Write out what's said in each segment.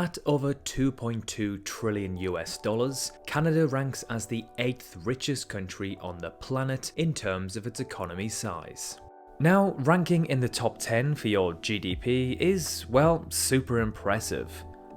At over 2.2 trillion US dollars, Canada ranks as the 8th richest country on the planet in terms of its economy size. Now, ranking in the top 10 for your GDP is, well, super impressive.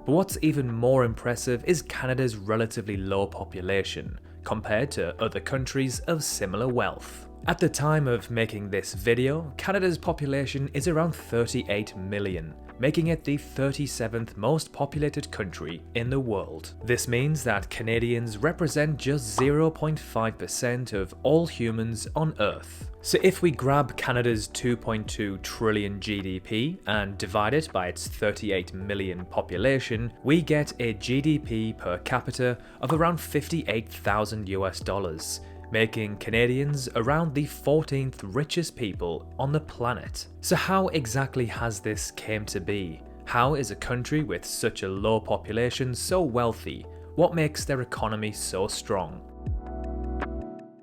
But what's even more impressive is Canada's relatively low population compared to other countries of similar wealth. At the time of making this video, Canada's population is around 38 million, making it the 37th most populated country in the world. This means that Canadians represent just 0.5% of all humans on Earth. So if we grab Canada's 2.2 trillion GDP and divide it by its 38 million population, we get a GDP per capita of around 58,000 US dollars. Making Canadians around the 14th richest people on the planet. So how exactly has this came to be? How is a country with such a low population so wealthy? What makes their economy so strong?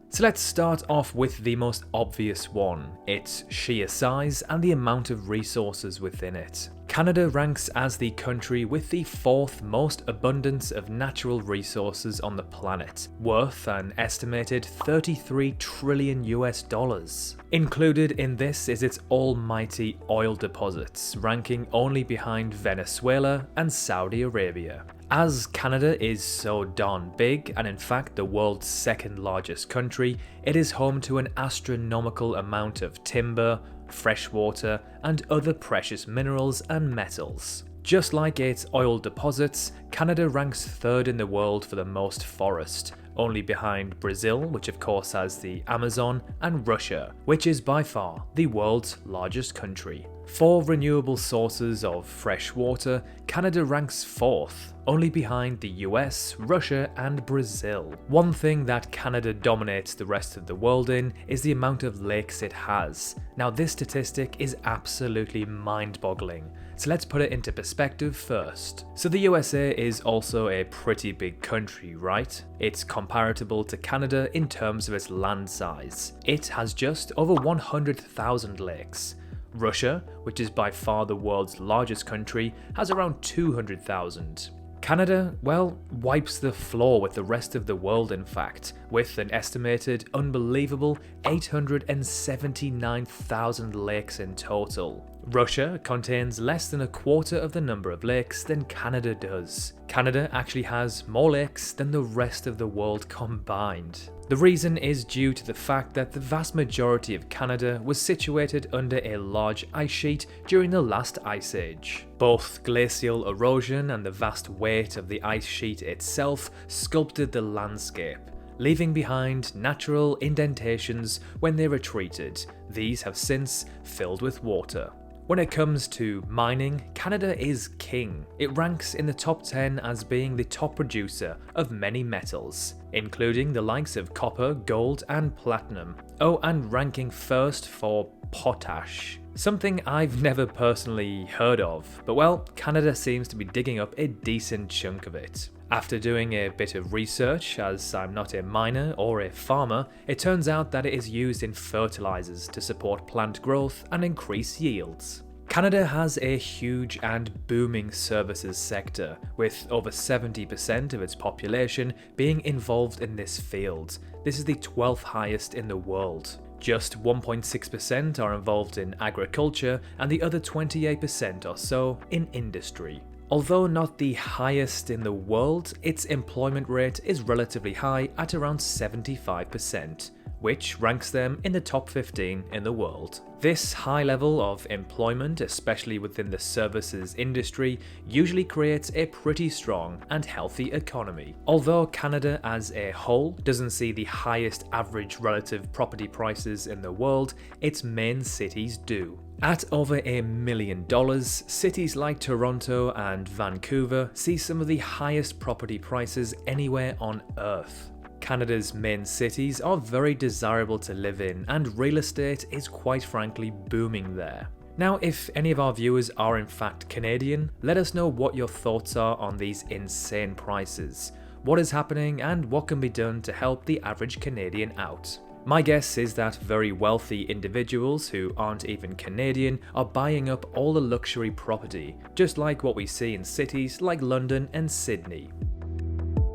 So let's start off with the most obvious one, its sheer size and the amount of resources within it. Canada ranks as the country with the 4th most abundance of natural resources on the planet, worth an estimated 33 trillion US dollars. Included in this is its almighty oil deposits, ranking only behind Venezuela and Saudi Arabia. As Canada is so darn big, and in fact the world's 2nd largest country, it is home to an astronomical amount of timber, fresh water, and other precious minerals and metals. Just like its oil deposits, Canada ranks 3rd in the world for the most forest, only behind Brazil, which of course has the Amazon, and Russia, which is by far the world's largest country. For renewable sources of fresh water, Canada ranks 4th, only behind the US, Russia, and Brazil. One thing that Canada dominates the rest of the world in is the amount of lakes it has. Now, this statistic is absolutely mind-boggling. So let's put it into perspective first. So the USA is also a pretty big country, right? It's comparable to Canada in terms of its land size. It has just over 100,000 lakes. Russia, which is by far the world's largest country, has around 200,000. Canada, well, wipes the floor with the rest of the world in fact, with an estimated unbelievable 879,000 lakes in total. Russia contains less than a quarter of the number of lakes than Canada does. Canada actually has more lakes than the rest of the world combined. The reason is due to the fact that the vast majority of Canada was situated under a large ice sheet during the last ice age. Both glacial erosion and the vast weight of the ice sheet itself sculpted the landscape, leaving behind natural indentations when they retreated. These have since filled with water. When it comes to mining, Canada is king. It ranks in the top 10 as being the top producer of many metals, including the likes of copper, gold, and platinum. Oh, and ranking 1st for potash. Something I've never personally heard of, but well, Canada seems to be digging up a decent chunk of it. After doing a bit of research, as I'm not a miner or a farmer, it turns out that it is used in fertilizers to support plant growth and increase yields. Canada has a huge and booming services sector, with over 70% of its population being involved in this field. This is the 12th highest in the world. Just 1.6% are involved in agriculture and the other 28% or so in industry. Although not the highest in the world, its employment rate is relatively high at around 75%, which ranks them in the top 15 in the world. This high level of employment, especially within the services industry, usually creates a pretty strong and healthy economy. Although Canada as a whole doesn't see the highest average relative property prices in the world, its main cities do. At over $1 million, cities like Toronto and Vancouver see some of the highest property prices anywhere on Earth. Canada's main cities are very desirable to live in, and real estate is quite frankly booming there. Now, if any of our viewers are in fact Canadian, let us know what your thoughts are on these insane prices. What is happening and what can be done to help the average Canadian out? My guess is that very wealthy individuals who aren't even Canadian are buying up all the luxury property, just like what we see in cities like London and Sydney.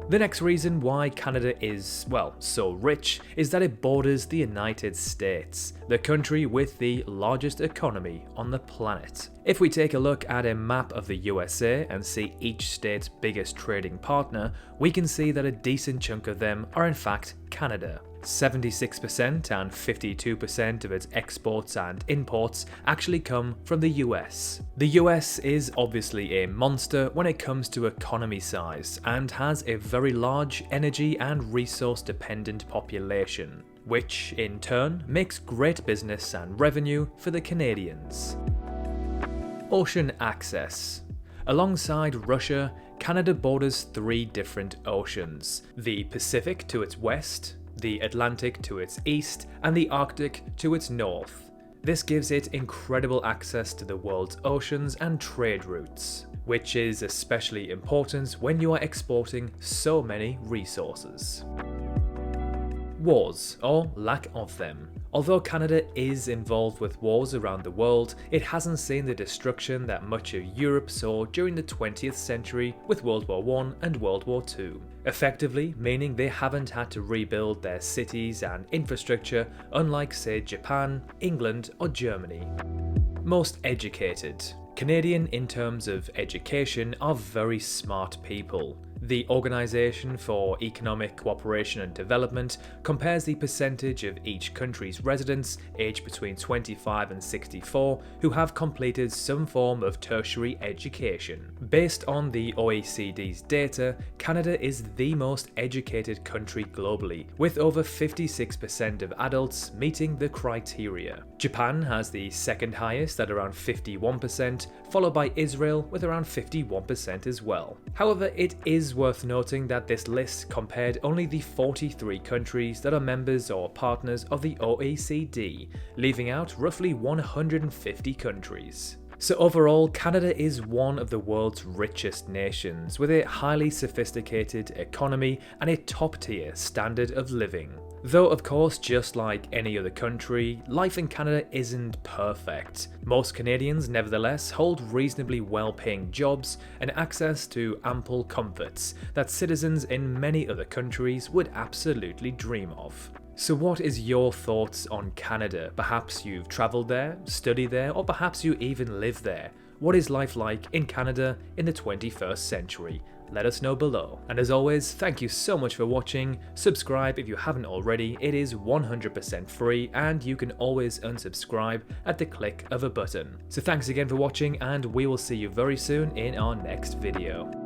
The next reason why Canada is, well, so rich is that it borders the United States, the country with the largest economy on the planet. If we take a look at a map of the USA and see each state's biggest trading partner, we can see that a decent chunk of them are in fact Canada. 76% and 52% of its exports and imports actually come from the US. The US is obviously a monster when it comes to economy size and has a very large energy and resource dependent population, which in turn makes great business and revenue for the Canadians. Ocean access. Alongside Russia, Canada borders 3 different oceans: the Pacific to its west, the Atlantic to its east, and the Arctic to its north. This gives it incredible access to the world's oceans and trade routes, which is especially important when you are exporting so many resources. Wars, or lack of them. Although Canada is involved with wars around the world, it hasn't seen the destruction that much of Europe saw during the 20th century with World War I and World War II, effectively meaning they haven't had to rebuild their cities and infrastructure unlike, say, Japan, England, or Germany. Most educated. Canadian in terms of education are very smart people. The Organisation for Economic Cooperation and Development compares the percentage of each country's residents aged between 25 and 64 who have completed some form of tertiary education. Based on the OECD's data, Canada is the most educated country globally, with over 56% of adults meeting the criteria. Japan has the second highest at around 51%, followed by Israel with around 51% as well. However, it is worth noting that this list compared only the 43 countries that are members or partners of the OECD, leaving out roughly 150 countries. So overall, Canada is one of the world's richest nations, with a highly sophisticated economy and a top-tier standard of living. Though of course, just like any other country, life in Canada isn't perfect. Most Canadians nevertheless hold reasonably well-paying jobs and access to ample comforts that citizens in many other countries would absolutely dream of. So what is your thoughts on Canada? Perhaps you've travelled there, studied there, or perhaps you even live there. What is life like in Canada in the 21st century? Let us know below. And as always, thank you so much for watching. Subscribe if you haven't already. It is 100% free and you can always unsubscribe at the click of a button. So thanks again for watching and we will see you very soon in our next video.